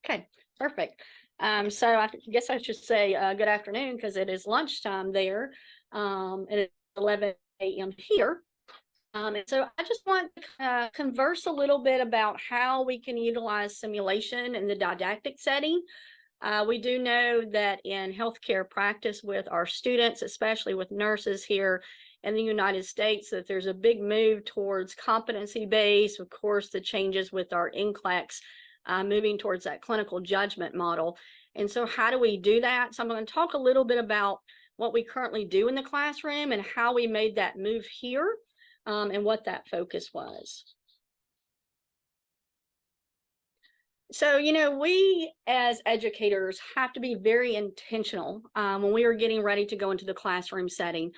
Okay, perfect. So I guess I should say good afternoon because it is lunchtime there. It is 11 a.m. here. And so I just want to converse a little bit about how we can utilize simulation in the didactic setting. We do know that in healthcare practice with our students, especially with nurses here in the United States, that there's a big move towards competency-based, of course, the changes with our NCLEX, moving towards that clinical judgment model. And so how do we do that? So I'm going to talk a little bit about what we currently do in the classroom and how we made that move here, and what that focus was. So, we as educators have to be very intentional when we are getting ready to go into the classroom setting.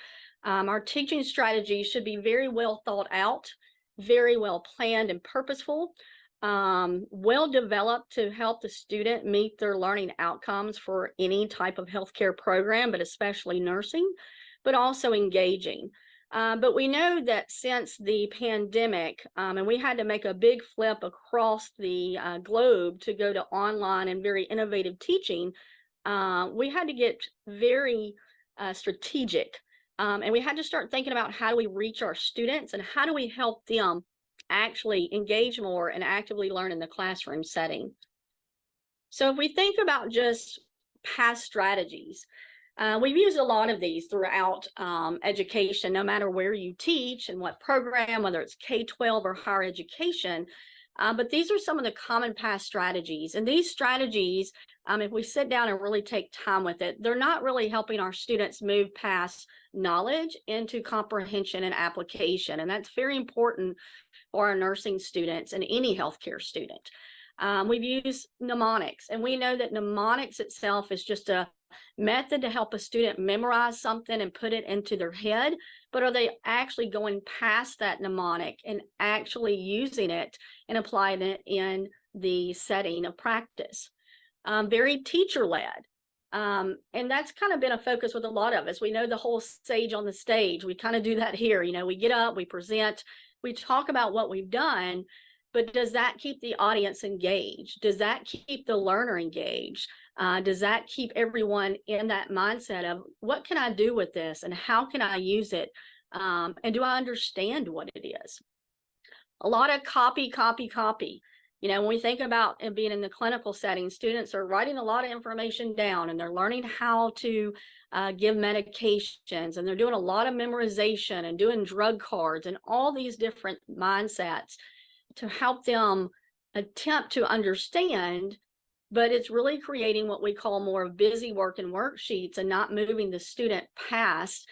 Our teaching strategy should be very well thought out, very well planned and purposeful, well developed to help the student meet their learning outcomes for any type of healthcare program, but especially nursing, but also engaging. But we know that since the pandemic, and we had to make a big flip across the globe to go to online and very innovative teaching, we had to get very strategic. And we had to start thinking about how do we reach our students and how do we help them actually engage more and actively learn in the classroom setting. So if we think about just past strategies, we've used a lot of these throughout education, no matter where you teach and what program, whether it's K-12 or higher education. But these are some of the common past strategies. And these strategies, if we sit down and really take time with it, they're not really helping our students move past knowledge into comprehension and application. And that's very important for our nursing students and any healthcare student. We've used mnemonics, and we know that mnemonics itself is just a method to help a student memorize something and put it into their head, but are they actually going past that mnemonic and actually using it and applying it in the setting of practice? Very teacher-led. And that's kind of been a focus with a lot of us. We know the whole sage on the stage. We kind of do that here. We get up, we present, we talk about what we've done, but does that keep the audience engaged? Does that keep the learner engaged? Does that keep everyone in that mindset of what can I do with this and how can I use it? And do I understand what it is? A lot of copy. When we think about it being in the clinical setting, students are writing a lot of information down and they're learning how to give medications, and they're doing a lot of memorization and doing drug cards and all these different mindsets to help them attempt to understand, but it's really creating what we call more busy work and worksheets and not moving the student past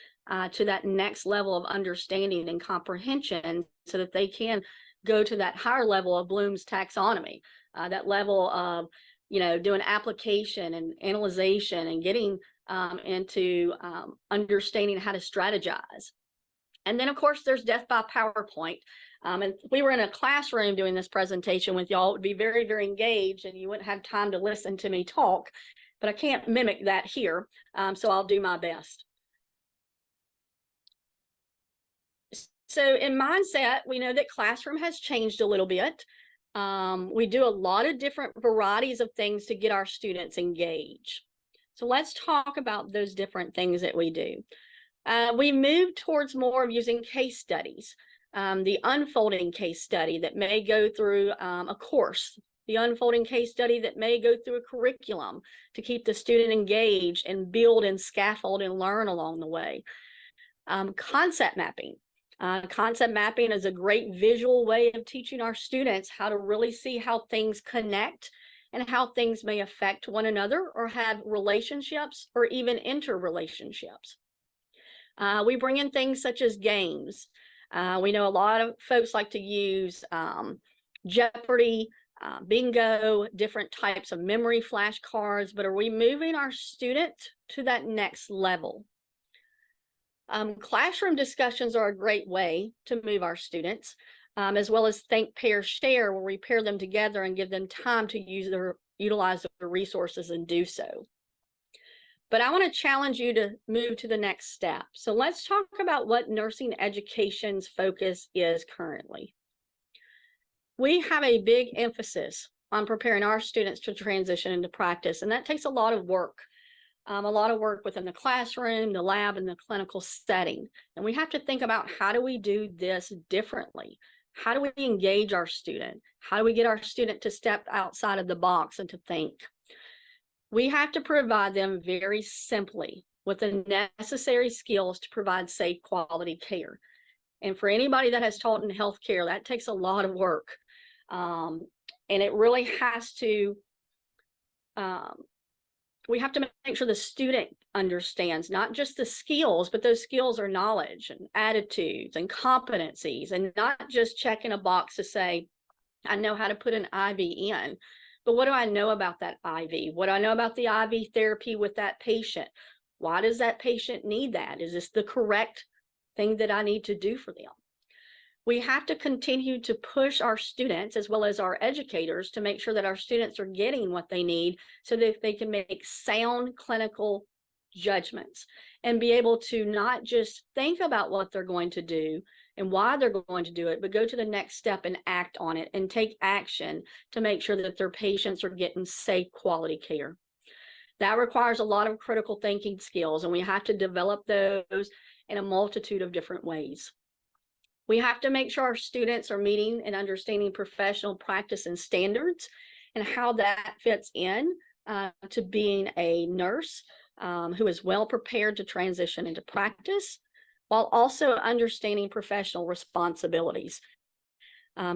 to that next level of understanding and comprehension so that they can go to that higher level of Bloom's taxonomy, that level of, doing application and analyzation and getting into understanding how to strategize. And then, of course, there's death by PowerPoint. And if we were in a classroom doing this presentation with y'all, it would be very, very engaged and you wouldn't have time to listen to me talk, but I can't mimic that here. So I'll do my best. So in mindset, we know that classroom has changed a little bit. We do a lot of different varieties of things to get our students engaged. So let's talk about those different things that we do. We move towards more of using case studies. The unfolding case study that may go through a course, the unfolding case study that may go through a curriculum to keep the student engaged and build and scaffold and learn along the way. Concept mapping. Concept mapping is a great visual way of teaching our students how to really see how things connect and how things may affect one another or have relationships or even interrelationships. We bring in things such as games. We know a lot of folks like to use Jeopardy, bingo, different types of memory flashcards, but are we moving our student to that next level? Classroom discussions are a great way to move our students, as well as think, pair, share, where we pair them together and give them time to utilize their resources and do so. But I want to challenge you to move to the next step. So let's talk about what nursing education's focus is currently. We have a big emphasis on preparing our students to transition into practice. And that takes a lot of work within the classroom, the lab, and the clinical setting. And we have to think about, how do we do this differently? How do we engage our student? How do we get our student to step outside of the box and to think? We have to provide them very simply with the necessary skills to provide safe, quality care. And for anybody that has taught in healthcare, that takes a lot of work. And it really has to, we have to make sure the student understands not just the skills, but those skills are knowledge and attitudes and competencies, and not just checking a box to say, I know how to put an IV in, but what do I know about that IV? What do I know about the IV therapy with that patient? Why does that patient need that? Is this the correct thing that I need to do for them? We have to continue to push our students, as well as our educators, to make sure that our students are getting what they need so that they can make sound clinical judgments and be able to not just think about what they're going to do and why they're going to do it, but go to the next step and act on it and take action to make sure that their patients are getting safe, quality care. That requires a lot of critical thinking skills, and we have to develop those in a multitude of different ways. We have to make sure our students are meeting and understanding professional practice and standards, and how that fits in to being a nurse who is well prepared to transition into practice, while also understanding professional responsibilities.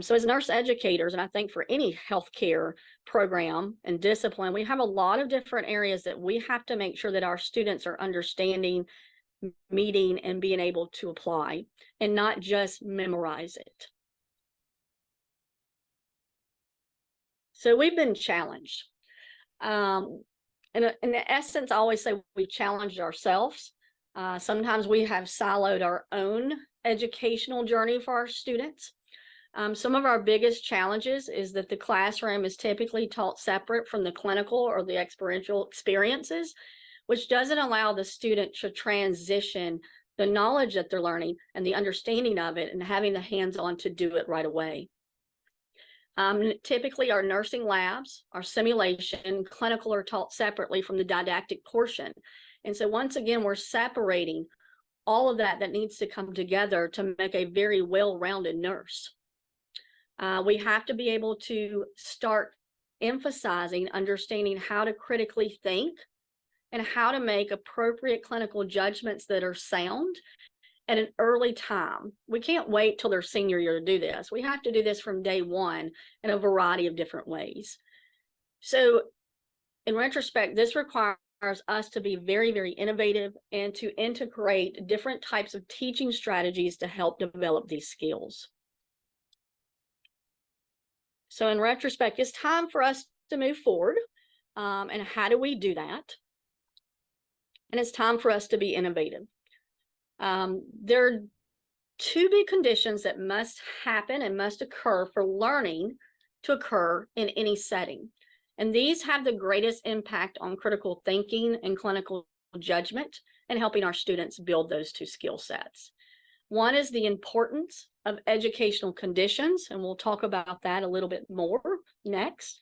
So as nurse educators, and I think for any healthcare program and discipline, we have a lot of different areas that we have to make sure that our students are understanding, meeting, and being able to apply, and not just memorize it. So we've been challenged. In essence, I always say we challenged ourselves. Sometimes we have siloed our own educational journey for our students. Some of our biggest challenges is that the classroom is typically taught separate from the clinical or the experiential experiences, which doesn't allow the student to transition the knowledge that they're learning and the understanding of it and having the hands-on to do it right away. Typically, our nursing labs, our simulation, clinical are taught separately from the didactic portion. And so once again, we're separating all of that needs to come together to make a very well-rounded nurse. We have to be able to start emphasizing understanding how to critically think and how to make appropriate clinical judgments that are sound at an early time. We can't wait till their senior year to do this. We have to do this from day one in a variety of different ways. So in retrospect, this requires us to be very, very innovative and to integrate different types of teaching strategies to help develop these skills. So in retrospect, it's time for us to move forward. And how do we do that? And it's time for us to be innovative. There are two big conditions that must happen and must occur for learning to occur in any setting. And these have the greatest impact on critical thinking and clinical judgment and helping our students build those two skill sets. One is the importance of educational conditions, and we'll talk about that a little bit more next.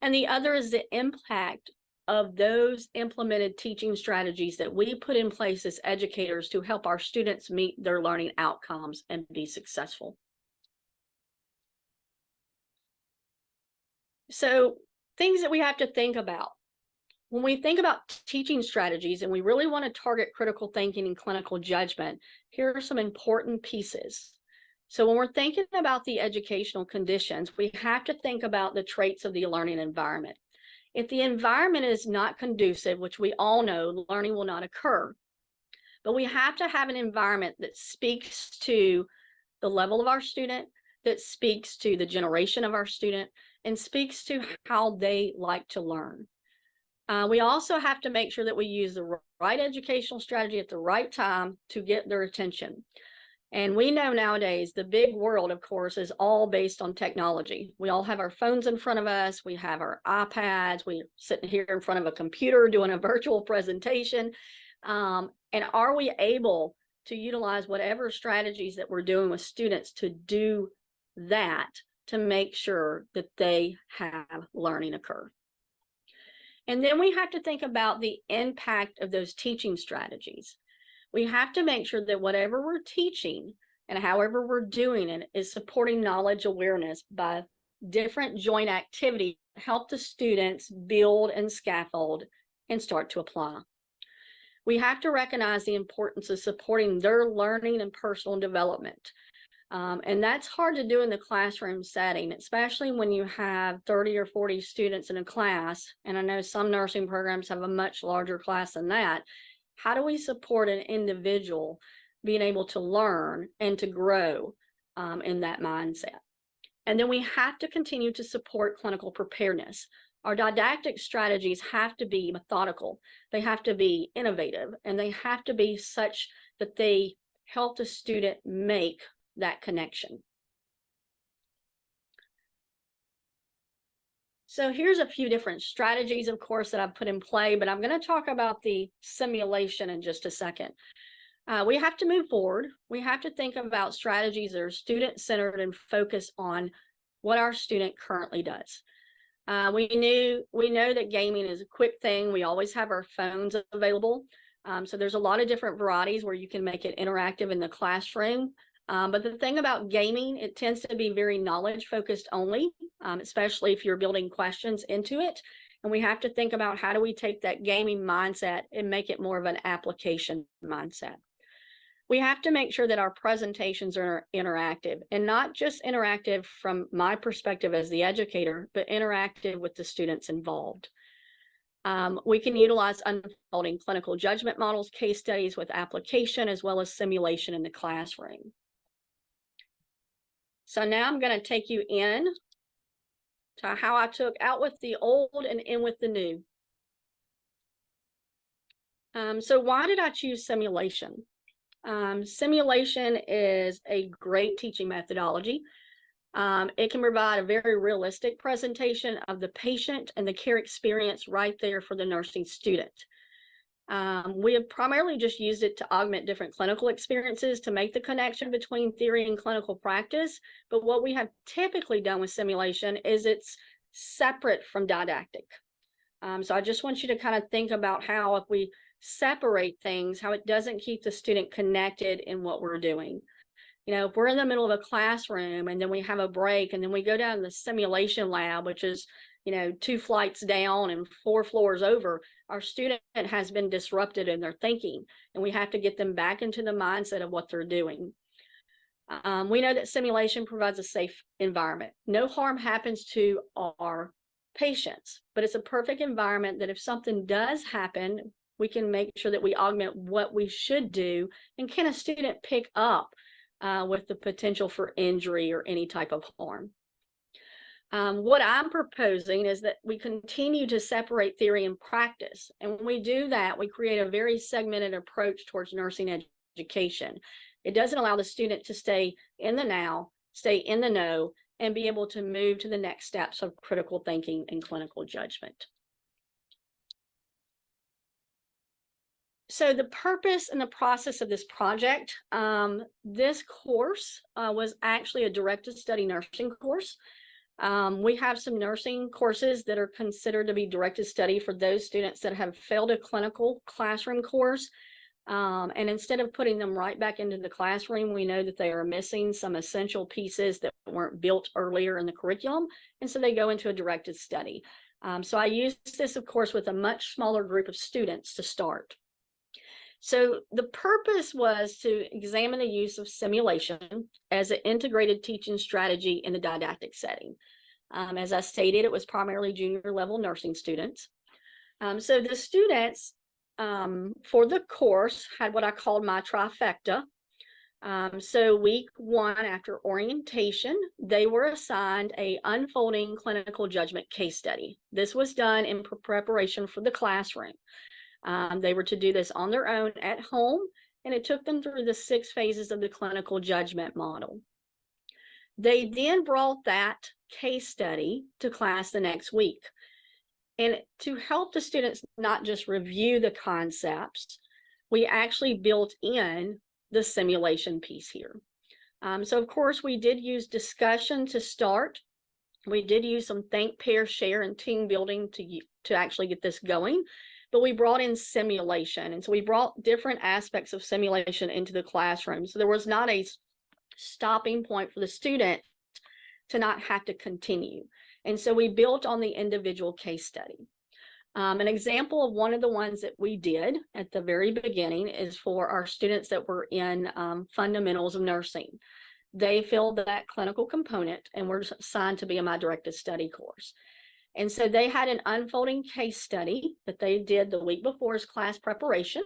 And the other is the impact of those implemented teaching strategies that we put in place as educators to help our students meet their learning outcomes and be successful. So things that we have to think about. When we think about teaching strategies and we really want to target critical thinking and clinical judgment, here are some important pieces. So when we're thinking about the educational conditions, we have to think about the traits of the learning environment. If the environment is not conducive, which we all know, learning will not occur. But we have to have an environment that speaks to the level of our student, that speaks to the generation of our student, and speaks to how they like to learn. We also have to make sure that we use the right educational strategy at the right time to get their attention. And we know nowadays the big world, of course, is all based on technology. We all have our phones in front of us. We have our iPads. We're sitting here in front of a computer doing a virtual presentation. And are we able to utilize whatever strategies that we're doing with students to do that to make sure that they have learning occur. And then we have to think about the impact of those teaching strategies. We have to make sure that whatever we're teaching and however we're doing it is supporting knowledge awareness by different joint activities to help the students build and scaffold and start to apply. We have to recognize the importance of supporting their learning and personal development. And that's hard to do in the classroom setting, especially when you have 30 or 40 students in a class. And I know some nursing programs have a much larger class than that. How do we support an individual being able to learn and to grow in that mindset? And then we have to continue to support clinical preparedness. Our didactic strategies have to be methodical, they have to be innovative, and they have to be such that they help the student make that connection. So here's a few different strategies, of course, that I've put in play, but I'm going to talk about the simulation in just a second. We have to move forward. We have to think about strategies that are student-centered and focus on what our student currently does. We know that gaming is a quick thing. We always have our phones available. So there's a lot of different varieties where you can make it interactive in the classroom. But the thing about gaming, it tends to be very knowledge focused only, especially if you're building questions into it. And we have to think about how do we take that gaming mindset and make it more of an application mindset. We have to make sure that our presentations are interactive, and not just interactive from my perspective as the educator, but interactive with the students involved. We can utilize unfolding clinical judgment models, case studies with application, as well as simulation in the classroom. So now I'm going to take you in to how I took out with the old and in with the new. So why did I choose simulation? Simulation is a great teaching methodology. It can provide a very realistic presentation of the patient and the care experience right there for the nursing student. We have primarily just used it to augment different clinical experiences to make the connection between theory and clinical practice. But what we have typically done with simulation is it's separate from didactic. So I just want you to kind of think about how if we separate things, how it doesn't keep the student connected in what we're doing. You know, if we're in the middle of a classroom and then we have a break and then we go down to the simulation lab, which is, you know, 2 flights down and 4 floors over, our student has been disrupted in their thinking, and we have to get them back into the mindset of what they're doing. We know that simulation provides a safe environment. No harm happens to our patients, but it's a perfect environment that if something does happen, we can make sure that we augment what we should do, and can a student pick up with the potential for injury or any type of harm. What I'm proposing is that we continue to separate theory and practice. And when we do that, we create a very segmented approach towards nursing education. It doesn't allow the student to stay in the now, stay in the know, and be able to move to the next steps of critical thinking and clinical judgment. So the purpose and the process of this project, this course was actually a directed study nursing course. We have some nursing courses that are considered to be directed study for those students that have failed a clinical classroom course. And instead of putting them right back into the classroom, we know that they are missing some essential pieces that weren't built earlier in the curriculum. And so they go into a directed study. So I used this, of course, with a much smaller group of students to start. So the purpose was to examine the use of simulation as an integrated teaching strategy in the didactic setting. As I stated, it was primarily junior level nursing students. So the students for the course had what I called my trifecta. So week 1 after orientation, they were assigned an unfolding clinical judgment case study. This was done in preparation for the classroom. They were to do this on their own at home, and it took them through the 6 phases of the clinical judgment model. They then brought that case study to class the next week. And to help the students not just review the concepts, we actually built in the simulation piece here. So of course we did use discussion to start. We did use some think, pair, share, and team building to actually get this going, but we brought in simulation. And so we brought different aspects of simulation into the classroom. So there was not a stopping point for the student to not have to continue. And so we built on the individual case study. An example of one of the ones that we did at the very beginning is for our students that were in fundamentals of nursing. They filled that clinical component and were assigned to be in my directed study course. And so they had an unfolding case study that they did the week before as class preparation.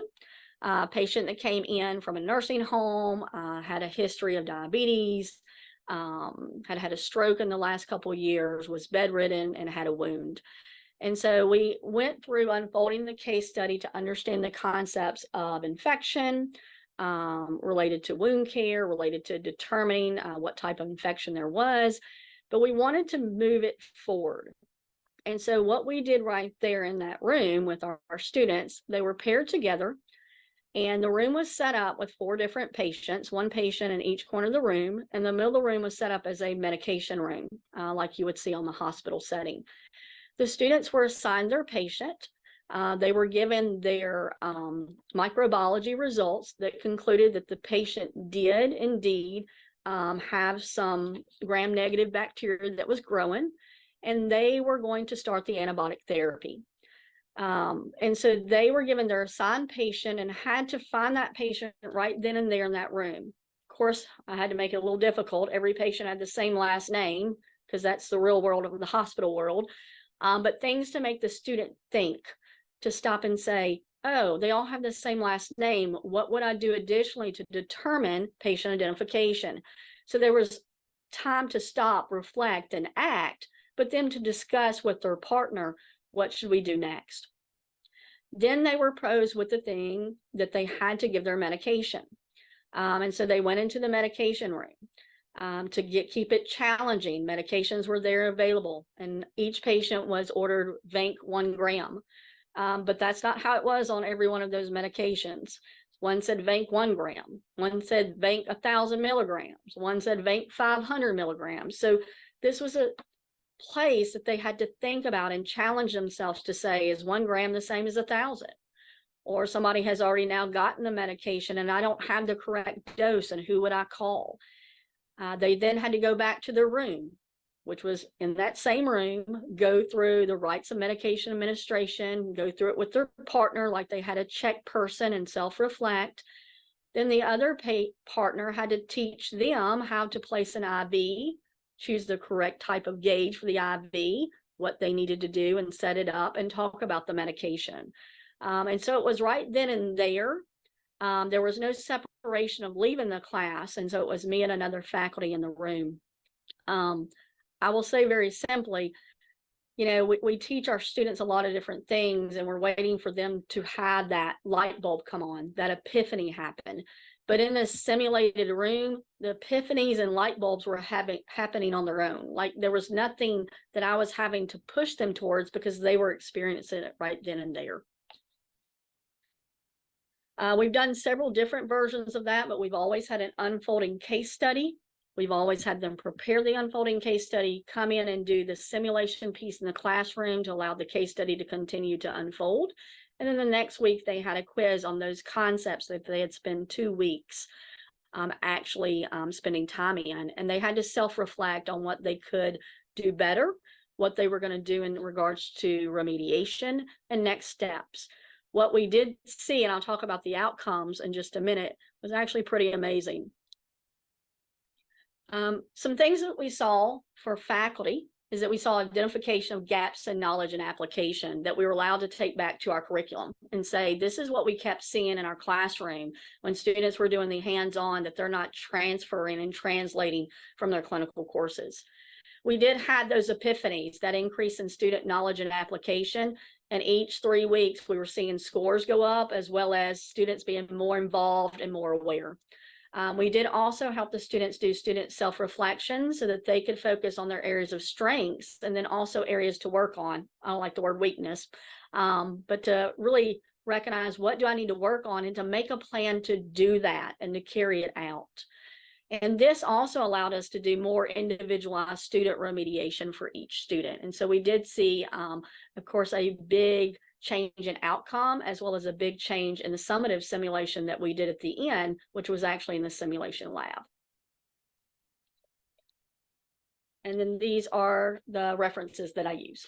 A patient that came in from a nursing home, had a history of diabetes, had had a stroke in the last couple of years, was bedridden, and had a wound. And so we went through unfolding the case study to understand the concepts of infection, related to wound care, related to determining what type of infection there was, but we wanted to move it forward. And so what we did right there in that room with our students, they were paired together, and the room was set up with 4 different patients, 1 patient in each corner of the room, and the middle of the room was set up as a medication room, like you would see on the hospital setting. The students were assigned their patient. They were given their microbiology results that concluded that the patient did indeed have some gram-negative bacteria that was growing, and they were going to start the antibiotic therapy. And so they were given their assigned patient and had to find that patient right then and there in that room. Of course, I had to make it a little difficult. Every patient had the same last name because that's the real world of the hospital world. But things to make the student think, to stop and say, oh, they all have the same last name. What would I do additionally to determine patient identification? So there was time to stop, reflect, and act, but then to discuss with their partner, what should we do next? Then they were posed with the thing that they had to give their medication. And so they went into the medication room. To keep it challenging, medications were there available, and each patient was ordered Vanc 1 gram. But that's not how it was on every one of those medications. One said Vanc 1 gram, one said Vanc 1,000 milligrams, one said Vanc 500 milligrams. So this was a place that they had to think about and challenge themselves to say, is 1 gram the same as 1,000? Or somebody has already now gotten the medication and I don't have the correct dose, and who would I call? They then had to go back to their room, which was in that same room, go through the rights of medication administration, go through it with their partner, like they had a check person and self-reflect. Then the other partner had to teach them how to place an IV, choose the correct type of gauge for the IV, what they needed to do, and set it up and talk about the medication. And so it was right then and there. There was no separation of leaving the class, and so it was me and another faculty in the room. I will say very simply, you know, we teach our students a lot of different things, and we're waiting for them to have that light bulb come on, that epiphany happen. But in this simulated room, the epiphanies and light bulbs were happening on their own. Like there was nothing that I was having to push them towards because they were experiencing it right then and there. We've done several different versions of that, but we've always had an unfolding case study. We've always had them prepare the unfolding case study, come in and do the simulation piece in the classroom to allow the case study to continue to unfold. And then the next week, they had a quiz on those concepts that they had spent 2 weeks actually spending time in. And they had to self-reflect on what they could do better, what they were going to do in regards to remediation and next steps. What we did see, and I'll talk about the outcomes in just a minute, was actually pretty amazing. Some things that we saw for faculty is that we saw identification of gaps in knowledge and application that we were allowed to take back to our curriculum and say, this is what we kept seeing in our classroom when students were doing the hands-on, that they're not transferring and translating from their clinical courses. We did have those epiphanies, that increase in student knowledge and application. And each 3 weeks, we were seeing scores go up, as well as students being more involved and more aware. We did also help the students do student self-reflection so that they could focus on their areas of strengths and then also areas to work on. I don't like the word weakness, but to really recognize what do I need to work on and to make a plan to do that and to carry it out. And this also allowed us to do more individualized student remediation for each student. And so we did see, of course, a big change in outcome, as well as a big change in the summative simulation that we did at the end, which was actually in the simulation lab. And then these are the references that I use.